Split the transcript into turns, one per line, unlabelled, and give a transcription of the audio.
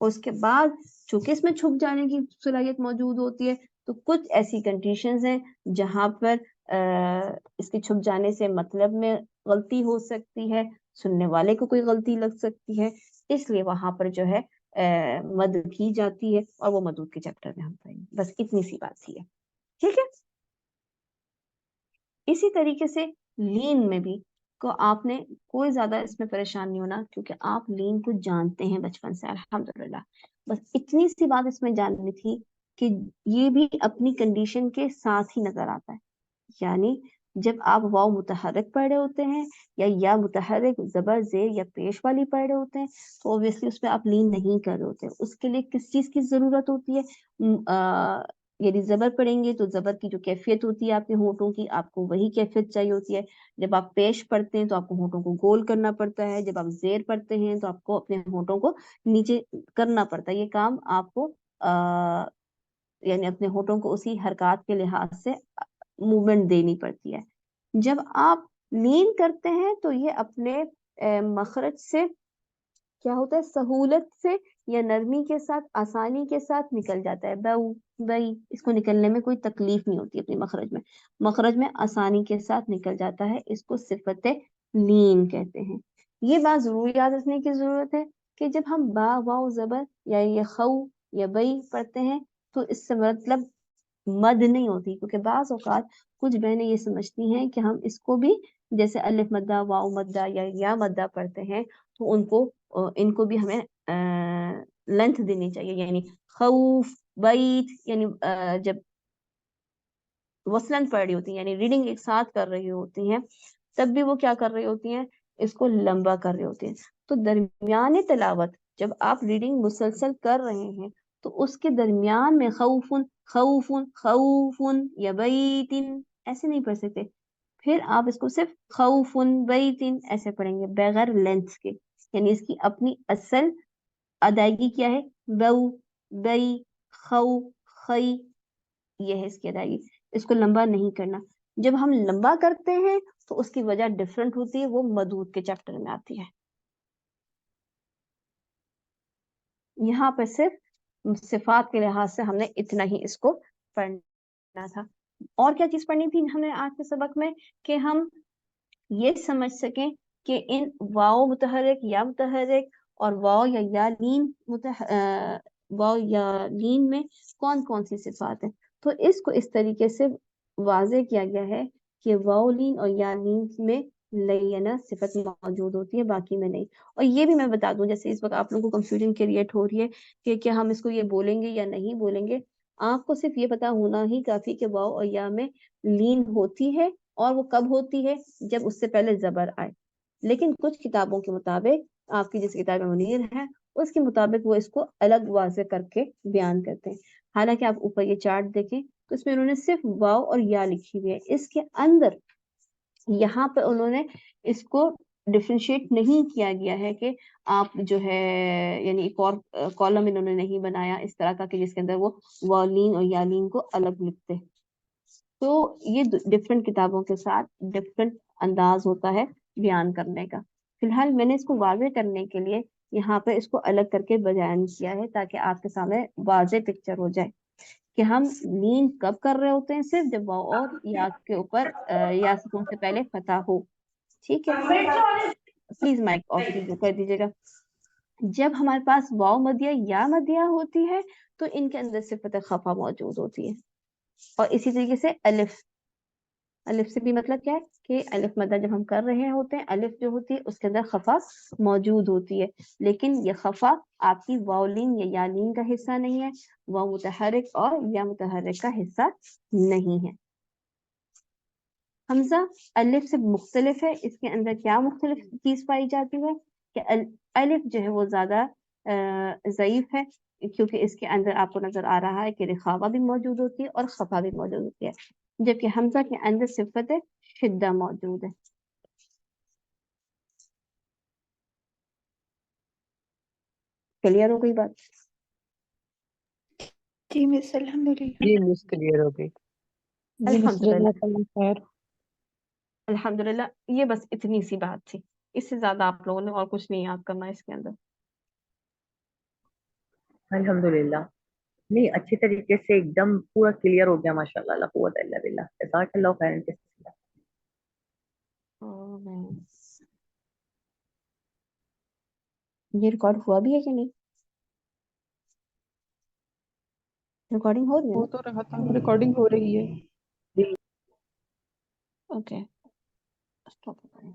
اس کے بعد چونکہ اس میں چھپ جانے کی صلاحیت موجود ہوتی ہے تو کچھ ایسی کنڈیشنز ہیں جہاں پر اس کے چھپ جانے سے مطلب میں غلطی ہو سکتی ہے، سننے والے کو کوئی غلطی لگ سکتی ہے، اس لیے وہاں پر جو ہے مد کی جاتی ہے، اور وہ مدود کے چیپٹر میں ہم پڑھیں گے. بس اتنی سی بات ہی ہے، ٹھیک ہے. اسی طریقے سے لین میں بھی کو آپ نے کوئی زیادہ اس میں پریشان نہیں ہونا، کیونکہ آپ لین کو جانتے ہیں بچپن سے الحمدللہ. بس اتنی سی بات اس میں جاننی تھی کہ یہ بھی اپنی کنڈیشن کے ساتھ ہی نظر آتا ہے. یعنی جب آپ واو متحرک پڑھ رہے ہوتے ہیں یا متحرک زبر زیر یا پیش والی پڑھ رہے ہوتے ہیں تو اوبیسلی اس پہ آپ لین نہیں کر رہے ہوتے. اس کے لیے کس چیز کی ضرورت ہوتی ہے؟ یعنی زبر پڑھیں گے تو زبر کی جو کیفیت ہوتی ہے آپ کے ہونٹوں کی، آپ کو وہی کیفیت چاہیے ہوتی ہے. جب آپ پیش پڑھتے ہیں تو آپ کو ہونٹوں کو گول کرنا پڑتا ہے، جب آپ زیر پڑھتے ہیں تو آپ کو اپنے ہونٹوں کو نیچے کرنا پڑتا ہے. یہ کام آپ کو یعنی اپنے ہونٹوں کو اسی حرکات کے لحاظ سے موومنٹ دینی پڑتی ہے. جب آپ لین کرتے ہیں تو یہ اپنے مخرج سے کیا ہوتا ہے، سہولت سے یا نرمی کے ساتھ، آسانی کے ساتھ نکل جاتا ہے. بو بئی، اس کو نکلنے میں کوئی تکلیف نہیں ہوتی اپنے مخرج میں آسانی کے ساتھ نکل جاتا ہے. اس کو صفت لین کہتے ہیں. یہ بات ضرور یاد رکھنے کی ضرورت ہے کہ جب ہم با واو زبر یا یہ خو یا بئی پڑھتے ہیں تو اس سے مطلب مد نہیں ہوتی، کیونکہ بعض اوقات کچھ بہنیں یہ سمجھتی ہیں کہ ہم اس کو بھی جیسے الف مدہ واو مدہ یا مدہ پڑھتے ہیں تو ان کو بھی ہمیں لینتھ دینی چاہیے. یعنی خوف بیت، یعنی جب وصلن پڑھ رہی ہوتی ہیں یعنی ریڈنگ ایک ساتھ کر رہی ہوتی ہیں تب بھی وہ کیا کر رہی ہوتی ہیں، اس کو لمبا کر رہی ہوتی ہیں. تو درمیان تلاوت جب آپ ریڈنگ مسلسل کر رہے ہیں تو اس کے درمیان میں خوفن خوفن خوفن یا بیتن ایسے نہیں پڑھ سکتے. پھر آپ اس کو صرف خوفن بیتن ایسے پڑھیں گے بغیر لینتھ کے. یعنی اس کی اپنی اصل ادائیگی کیا ہے، بو بئی خو خی، یہ ہے اس کی ادائیگی. اس کو لمبا نہیں کرنا. جب ہم لمبا کرتے ہیں تو اس کی وجہ ڈفرنٹ ہوتی ہے، وہ مدود کے چیپٹر میں آتی ہے. یہاں پہ صرف صفات کے لحاظ سے ہم نے اتنا ہی اس کو پڑھنا تھا. اور کیا چیز پڑھنی تھی ہمیں آج کے سبق میں کہ ہم یہ سمجھ سکیں کہ ان واو متحرک یا متحرک اور واو یا لین میں کون کون سی صفات ہیں. تو اس کو اس طریقے سے واضح کیا گیا ہے کہ واو لین اور یا لین میں لینا صفت موجود ہوتی ہے، باقی میں نہیں. اور یہ بھی میں بتا دوں، جیسے اس وقت آپ لوگوں کو کنفیوژن کریٹ ہو رہی ہے کہ کیا ہم اس کو یہ بولیں گے یا نہیں بولیں گے. آپ کو صرف یہ پتا ہونا ہی کافی کہ واو اور یا میں لین ہوتی ہے، اور وہ کب ہوتی ہے، جب اس سے پہلے زبر آئے. لیکن کچھ کتابوں کے مطابق، آپ کی جس کتاب منیر ہے اس کے مطابق وہ اس کو الگ واضح کر کے بیان کرتے ہیں. حالانکہ آپ اوپر یہ چارٹ دیکھیں تو اس میں انہوں نے صرف واو اور یا لکھی ہوئی ہے. اس کے اندر یہاں پہ انہوں نے اس کو ڈفرینشیٹ نہیں کیا گیا ہے کہ آپ جو ہے یعنی ایک اور کالم انہوں نے نہیں بنایا اس طرح کا کہ جس کے اندر وہ والین اور یالین کو الگ لکھتے. تو یہ ڈفرینٹ کتابوں کے ساتھ ڈفرینٹ انداز ہوتا ہے بیان کرنے کا. فی الحال میں نے اس کو واضح کرنے کے لیے یہاں پہ اس کو الگ کر کے بیان کیا ہے تاکہ آپ کے سامنے واضح پکچر ہو جائے کہ ہم لین کب کر رہے ہوتے ہیں، صرف جب واو اور یا کے اوپر یا سکون سے پہلے فتح ہو. ٹھیک ہے، پلیز مائک آف کر دیجیے گا. جب ہمارے پاس واو مدیہ یا مدیہ ہوتی ہے تو ان کے اندر صفت خفا موجود ہوتی ہے. اور اسی طریقے سے الف سے بھی مطلب کیا ہے کہ الف مدہ جب ہم کر رہے ہوتے ہیں الف جو ہوتی ہے اس کے اندر خفا موجود ہوتی ہے، لیکن یہ خفا آپ کی واولین یا یالین کا حصہ نہیں ہے، واو متحرک اور یا متحرک کا حصہ نہیں ہے. حمزہ الف سے مختلف ہے. اس کے اندر کیا مختلف چیز پائی جاتی ہے کہ الف جو ہے وہ زیادہ ضعیف ہے، کیونکہ اس کے اندر آپ کو نظر آ رہا ہے کہ رخاوہ بھی موجود ہوتی ہے اور خفا بھی موجود ہوتی ہے، جبکہ حمزہ کے اندر صفت شدہ موجود ہے. کلیئر ہو گئی بات؟
جی مس الحمدللہ.
جی مس کلیئر ہو گئی.
جی مس
الحمدللہ
جزاک اللہ خیر.
الحمدللہ. یہ بس اتنی سی بات تھی، اس سے زیادہ آپ لوگوں نے اور کچھ نہیں یاد کرنا اس کے اندر.
الحمدللہ نہیں اچھی طریقے سے ایک دم پورا کلیئر ہو گیا ماشاء اللہ قوت الا باللہ جزاک اللہ خیر.
یہ ریکارڈ ہوا بھی ہے کہ نہیں؟ ریکارڈنگ ہو رہی ہے
ہو
نا؟
تو رہا تھا ریکارڈنگ ہو رہی ہے.
اوکے اسٹاپ کریں.